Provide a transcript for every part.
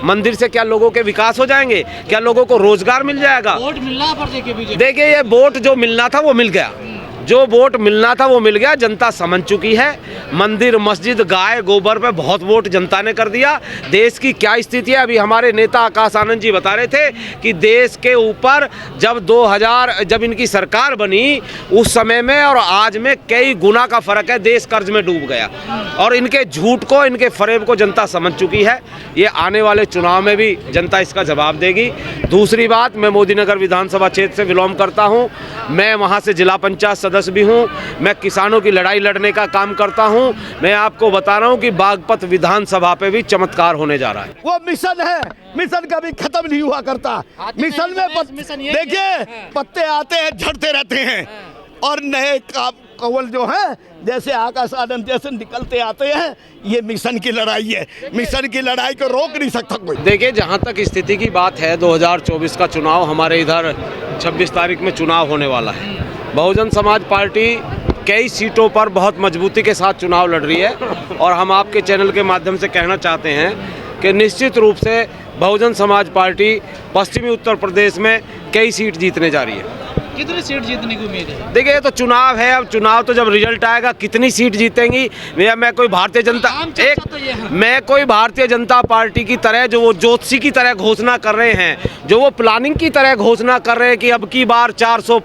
मंदिर से क्या लोगों के विकास हो जाएंगे? क्या लोगों को रोजगार मिल जाएगा? वोट मिलना पर देखिए ये वोट जो मिलना था वो मिल गया, जो वोट मिलना था वो मिल गया। जनता समझ चुकी है। मंदिर मस्जिद गाय गोबर पे बहुत वोट जनता ने कर दिया। देश की क्या स्थिति है, अभी हमारे नेता आकाश आनंद जी बता रहे थे कि देश के ऊपर जब इनकी सरकार बनी उस समय में और आज में कई गुना का फर्क है। देश कर्ज में डूब गया और इनके झूठ को, इनके फरेब को जनता समझ चुकी है। ये आने वाले चुनाव में भी जनता इसका जवाब देगी। दूसरी बात, मैं मोदीनगर विधानसभा क्षेत्र से बिलोंग करता हूँ। मैं वहाँ से जिला पंचायत सदस्य भी हूँ। मैं किसानों की लड़ाई लड़ने का काम करता हूँ। मैं आपको बता रहा हूँ कि बागपत विधानसभा पे भी चमत्कार होने जा रहा है। वो मिशन है, मिशन कभी खत्म नहीं हुआ करता। मिशन में देखिए पत्ते आते हैं झड़ते रहते हैं और नए कवल जो है जैसे आकाश आनंद जैसे निकलते आते हैं। ये मिशन की लड़ाई है, मिशन की लड़ाई को रोक नहीं सकता कोई। देखिए जहाँ तक स्थिति की बात है, 2024 का चुनाव हमारे इधर 26 तारीख में चुनाव होने वाला है। बहुजन समाज पार्टी कई सीटों पर बहुत मजबूती के साथ चुनाव लड़ रही है और हम आपके चैनल के माध्यम से कहना चाहते हैं कि निश्चित रूप से बहुजन समाज पार्टी पश्चिमी उत्तर प्रदेश में कई सीट जीतने जा रही है। कितनी सीट जीतने की उम्मीद है? देखिए ये तो चुनाव है, अब चुनाव तो जब रिजल्ट आएगा कितनी सीट जीतेंगी। मैं कोई भारतीय जनता पार्टी की तरह जो वो ज्योतिषी की तरह घोषणा कर रहे हैं, जो वो प्लानिंग की तरह घोषणा कर रहे हैं कि अब की बार 400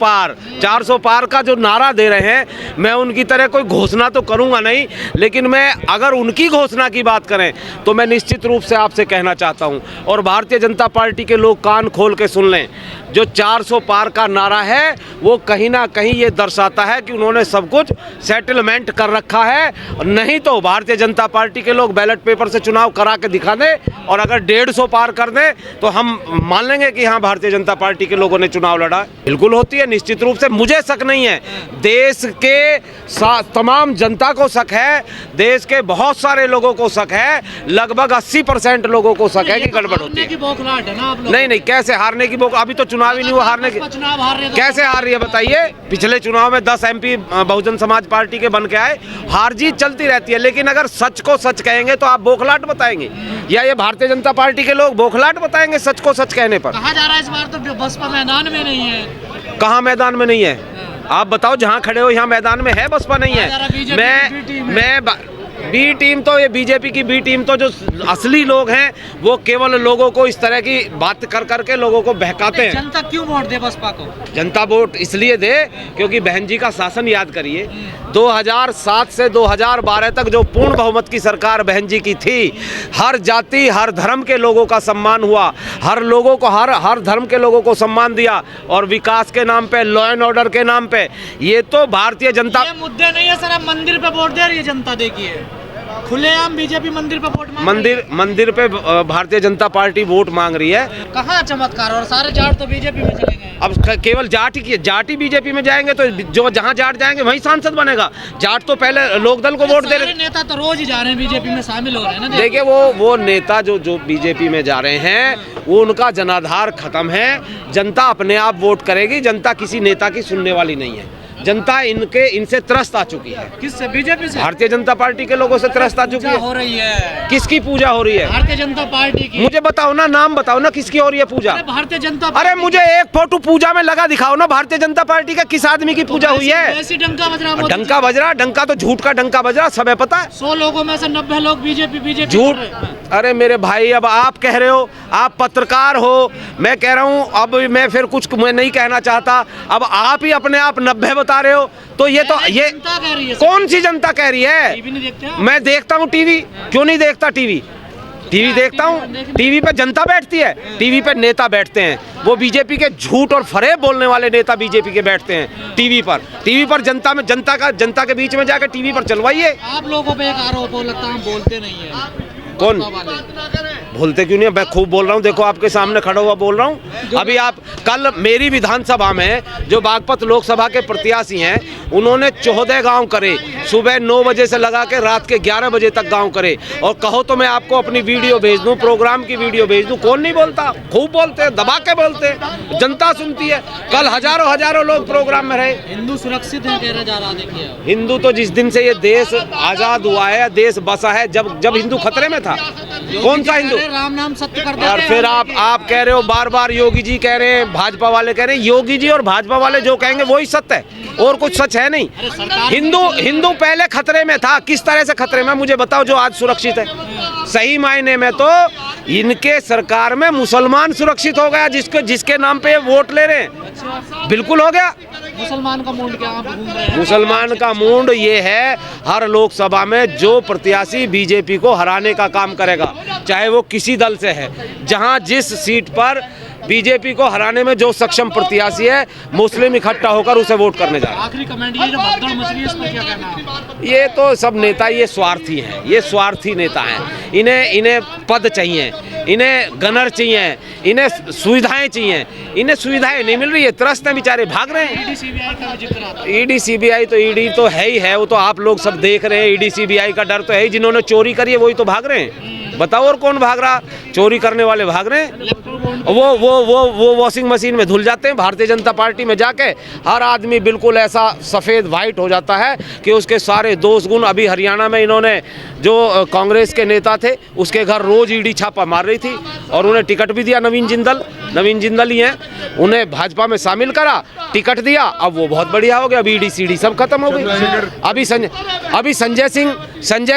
पार का जो नारा दे रहे हैं, मैं उनकी तरह कोई घोषणा तो करूंगा नहीं। लेकिन मैं अगर उनकी घोषणा की बात करें तो मैं निश्चित रूप से आपसे कहना चाहता हूं और भारतीय जनता पार्टी के लोग कान खोल के सुन लें, जो 400 पार का नारा है वो कहीं ना कहीं ये दर्शाता है कि उन्होंने सब कुछ सेटलमेंट कर रखा है। नहीं तो भारतीय जनता पार्टी के लोग बैलेट पेपर से चुनाव करा के दिखा दें और अगर 150 पार कर दें तो हम मान लेंगे कि हाँ भारतीय जनता पार्टी के लोगों ने चुनाव लड़ा। बिल्कुल होती है, निश्चित रूप से, मुझे शक नहीं है, देश के तमाम जनता को शक है, देश के बहुत सारे लोगों को शक है, लगभग 80% लोगों को शक है कि गड़बड़ होती है। नहीं, कैसे हारने की अभी तो चुनाव ही नहीं हुआ, हारने की कैसे हार रही है बताइए? पिछले चुनाव में 10 MP बहुजन समाज पार्टी के बन के आए। हार जीत चलती रहती है, लेकिन अगर सच को सच कहेंगे तो आप बौखलाहट बताएंगे या ये भारतीय जनता पार्टी के लोग बौखलाहट बताएंगे सच को सच कहने पर? कहा जा रहा है इस बार तो बसपा मैदान में नहीं है। कहाँ मैदान में नहीं है? आप बताओ, जहाँ खड़े हो यहाँ मैदान में है? बसपा नहीं है। मैं बी टीम तो, ये बीजेपी की बी टीम तो जो असली लोग हैं वो केवल लोगों को इस तरह की बात कर करके लोगों को बहकाते हैं। जनता क्यों वोट दे बसपा को? जनता वोट इसलिए दे क्योंकि बहन जी का शासन याद करिए, 2007 से 2012 तक जो पूर्ण बहुमत की सरकार बहन जी की थी, हर जाति हर धर्म के लोगों का सम्मान हुआ, हर लोगों को हर धर्म के लोगों को सम्मान दिया और विकास के नाम पे, लॉ एंड ऑर्डर के नाम पे, ये तो भारतीय जनता। ये मुद्दे नहीं है सर, आप मंदिर पे वोट दे रही है जनता, देखिए खुलेआम बीजेपी मंदिर पे वोट मंदिर पे भारतीय जनता पार्टी वोट मांग रही है। कहाँ चमत्कार, और सारे जाट तो बीजेपी में चले गए। अब केवल जाट ही बीजेपी में जाएंगे तो जो जहाँ जाट जाएंगे वहीं सांसद बनेगा। जाट तो पहले लोकदल को वोट दे रहे, नेता तो रोज ही जा रहे हैं बीजेपी में शामिल हो रहे हैं ना। देखिए वो नेता जो बीजेपी में जा रहे हैं वो उनका जनाधार खत्म है। जनता अपने आप वोट करेगी, जनता किसी नेता की सुनने वाली नहीं है। जनता इनसे त्रस्त आ चुकी है। किससे? बीजेपी से? भारतीय जनता पार्टी के लोगों से त्रस्त आ चुकी है। हो रही है। किसकी पूजा हो रही है? भारतीय जनता पार्टी की। मुझे बताओ ना, नाम बताओ ना, किसकी हो रही है पूजा? भारतीय जनता। अरे मुझे एक फोटो पूजा में लगा दिखाओ ना, भारतीय जनता पार्टी का किस आदमी की पूजा हुई है? डंका तो झूठ का डंका बज रहा, सब है पता है। 100 लोगों में से 90 लोग बीजेपी झूठ। अरे मेरे भाई, अब आप कह रहे हो, आप पत्रकार हो, मैं कह रहा हूँ, अब मैं फिर कुछ मैं नहीं कहना चाहता। अब आप ही अपने आप 90 बता रहे हो तो ये कौन सी जनता कह रही है? टीवी नहीं देखते? मैं देखता हूँ टीवी, क्यों नहीं देखता टीवी देखता हूँ। टीवी पे जनता बैठती है, टीवी पे नेता बैठते हैं, वो बीजेपी के झूठ और फरेब बोलने वाले नेता बीजेपी के बैठते हैं टीवी पर। जनता के बीच में जाकर टीवी पर चलवाइए। आप लोगों पे एक आरोप हो, लगता है बोलते नहीं है। कौन बोलते क्यों नहीं? मैं खूब बोल रहा हूँ, देखो आपके सामने खड़ा हुआ बोल रहा हूँ। अभी आप कल मेरी विधानसभा में जो बागपत लोकसभा के प्रत्याशी हैं उन्होंने 14 गांव करे, सुबह 9 बजे से लगा के रात के 11 बजे तक गांव करे। और कहो तो मैं आपको अपनी वीडियो भेज दूं, प्रोग्राम की वीडियो भेज दूं। कौन नहीं बोलता? खूब बोलते हैं, दबा के बोलते हैं, जनता सुनती है। कल हजारों लोग प्रोग्राम में रहे। हिंदू सुरक्षित है कह जा रहा, देखिए। हिंदू तो जिस दिन से ये देश आजाद हुआ है, देश बसा है, जब हिंदू खतरे में था, कौन सा हिंदू? राम नाम सत्य कर देते और हैं। फिर आप कह रहे हो, बार बार योगी जी कह रहे हैं, भाजपा वाले कह रहे हैं, योगी जी और भाजपा वाले जो कहेंगे वही सत्य है, और कुछ सच है नहीं। हिंदू पहले खतरे में था। किस तरह से खतरे में, मुझे बताओ, जो आज सुरक्षित है? सही मायने में तो इनके सरकार में मुसलमान सुरक्षित हो गया, जिसके नाम पे वोट ले रहे हैं, बिल्कुल हो गया। मुसलमान का मूड क्या आप घूम रहे हैं? मुसलमान का मूड ये है, हर लोकसभा में जो प्रत्याशी बीजेपी को हराने का काम करेगा, चाहे वो किसी दल से है, जहां जिस सीट पर बीजेपी को हराने में जो सक्षम प्रत्याशी है, मुस्लिम इकट्ठा होकर उसे वोट करने जा रहे हैं। आखिरी कमेंट, ये जो भगदड़ मच रही है इसमें क्या कहना है? ये तो सब नेता ये स्वार्थी हैं, ये स्वार्थी नेता हैं। इन्हें पद चाहिए, इन्हें गनर चाहिए, इन्हें सुविधाएं चाहिए। इन्हें सुविधाएं नहीं मिल रही है, त्रस्त हैं बेचारे, भाग रहे हैं। ईडी सीबीआई का भी जिक्र आता है। ईडी सीबीआई तो ईडी तो है ही है, वो तो आप लोग सब देख रहे हैं। ईडी सीबीआई का डर तो है ही, जिन्होंने चोरी करी है वही तो भाग रहे हैं। बताओ और कौन भाग रहा? चोरी करने वाले भाग रहे हैं। वो वॉशिंग मशीन में धुल जाते हैं। भारतीय जनता पार्टी में जाके हर आदमी बिल्कुल ऐसा सफ़ेद वाइट हो जाता है कि उसके सारे दोष गुण। अभी हरियाणा में इन्होंने जो कांग्रेस के नेता थे, उसके घर रोज ईडी छापा मार रही थी, और उन्हें टिकट भी दिया। नवीन जिंदल ही हैं, उन्हें भाजपा में शामिल करा, टिकट दिया। अब वो बहुत बढ़िया हो गया, अभी ईडी सीडी सब खत्म हो गई। अभी संजय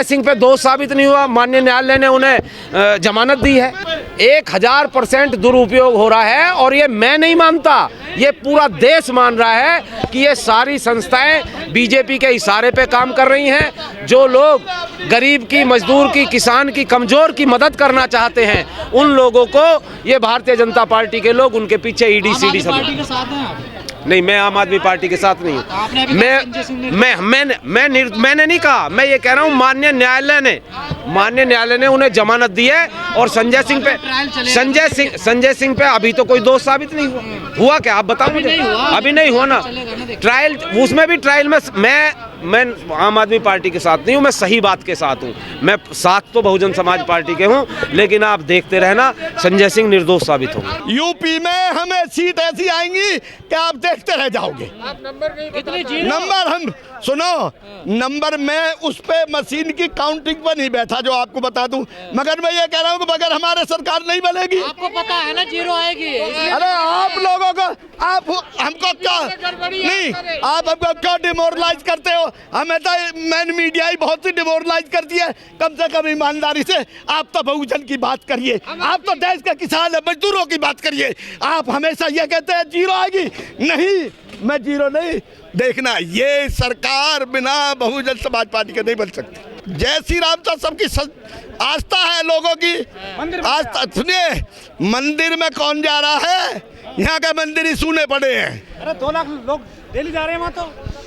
सिंह पे दोष साबित नहीं हुआ, माननीय न्यायालय ने उन्हें जमानत दी है। 1000% दुरुपयोग हो रहा है, और ये मैं नहीं मानता, ये पूरा देश मान रहा है कि ये सारी संस्थाएं बीजेपी के इशारे पे काम कर रही हैं। जो लोग गरीब की, मजदूर की, किसान की, कमजोर की मदद करना चाहते हैं, उन लोगों को ये भारतीय जनता पार्टी के लोग उनके पीछे ईडी सीडी सब। पार्टी के साथ हैं आप? नहीं, मैं आम आदमी पार्टी के साथ नहीं हूँ। मैंने नहीं कहा, मैं ये कह रहा हूँ माननीय न्यायालय ने उन्हें जमानत दी है। और संजय सिंह पे अभी तो कोई दोष साबित नहीं हुआ क्या? आप बताओ मुझे। अभी नहीं हुआ ना ट्रायल, उसमें भी ट्रायल में मैं आम आदमी पार्टी के साथ नहीं हूँ, मैं सही बात के साथ हूँ। मैं साथ तो बहुजन समाज पार्टी के हूँ, लेकिन आप देखते रहना, संजय सिंह निर्दोष साबित होंगे। यूपी में हमें सीट ऐसी आएंगी कि आप देखते रह जाओगे। नंबर हम सुनो, नंबर में उस पे मशीन की काउंटिंग पर नहीं बैठा, जो आपको बता दूं। मगर मैं ये कह रहा हूँ कि अगर हमारे सरकार नहीं बनेगी, आपको पता है ना जीरो आएगी। अरे आप लोगों को, आप हमको क्या नहीं, आप हमको क्यों डिमोरलाइज करते हो? हमें तो मैन मीडिया ही बहुत सी डिमोरलाइज करती है। कम से कम ईमानदारी से आप तो बहुजन की बात करिए, आप तो देश के किसान मजदूरों की बात करिए। आप हमेशा ये कहते हैं जीरो आएगी, नहीं, मैं जीरो नहीं। देखना, ये सरकार बिना बहुजन समाज पार्टी के नहीं बन सकती। जय श्री राम तो सबकी आस्था है लोगों की आस्था। सुनिए, मंदिर में कौन जा रहा है? यहाँ के मंदिर ही सूने पड़े हैं। अरे 2 लाख लोग डेली जा रहे हैं वहाँ तो।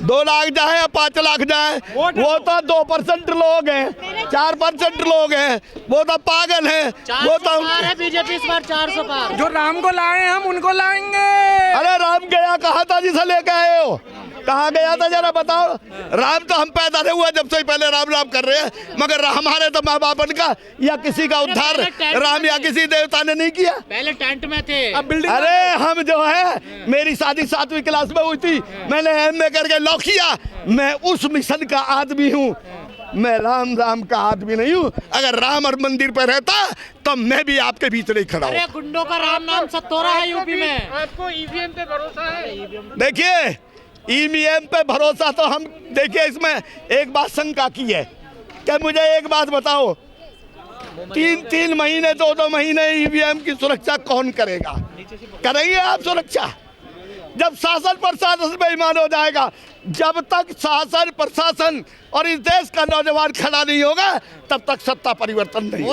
2 लाख जाए या 5 लाख जाए, वो तो 2% लोग हैं, 4% लोग हैं, वो तो पागल हैं। वो तो बीजेपी इस बार 400 पार। जो राम को लाए हम उनको लाएंगे। अरे राम गया कहाँ था जिसे लेके आए हो? कहाँ गया था जरा बताओ। राम तो हम पैदा नहीं हुआ जब से ही पहले राम राम कर रहे हैं, मगर हमारे तो माँ बाप का या किसी का उद्धार राम या किसी देवता ने नहीं किया। पहले टेंट में थे, अब बिल्डिंग। अरे हम जो है, मेरी शादी 7वीं क्लास में हुई थी, मैंने MA करके लॉ किया। मैं उस मिशन का आदमी हूँ, मैं राम का आदमी नहीं हूँ। अगर राम और मंदिर पर रहता तो मैं भी आपके बीच नहीं खड़ा हूँ। अरे गुंडों का राम नाम सत्य हो रहा है यूपी में। आपको EVM पे भरोसा है? देखिए, EVM पे भरोसा तो हम, देखिए इसमें एक बात शंका की है कि मुझे एक बात बताओ, 3 महीने 2 महीने EVM की सुरक्षा कौन करेगा? करेंगे आप सुरक्षा? जब शासन प्रशासन बेईमान हो जाएगा, जब तक शासन प्रशासन और इस देश का नौजवान खड़ा नहीं होगा, तब तक सत्ता परिवर्तन नहीं।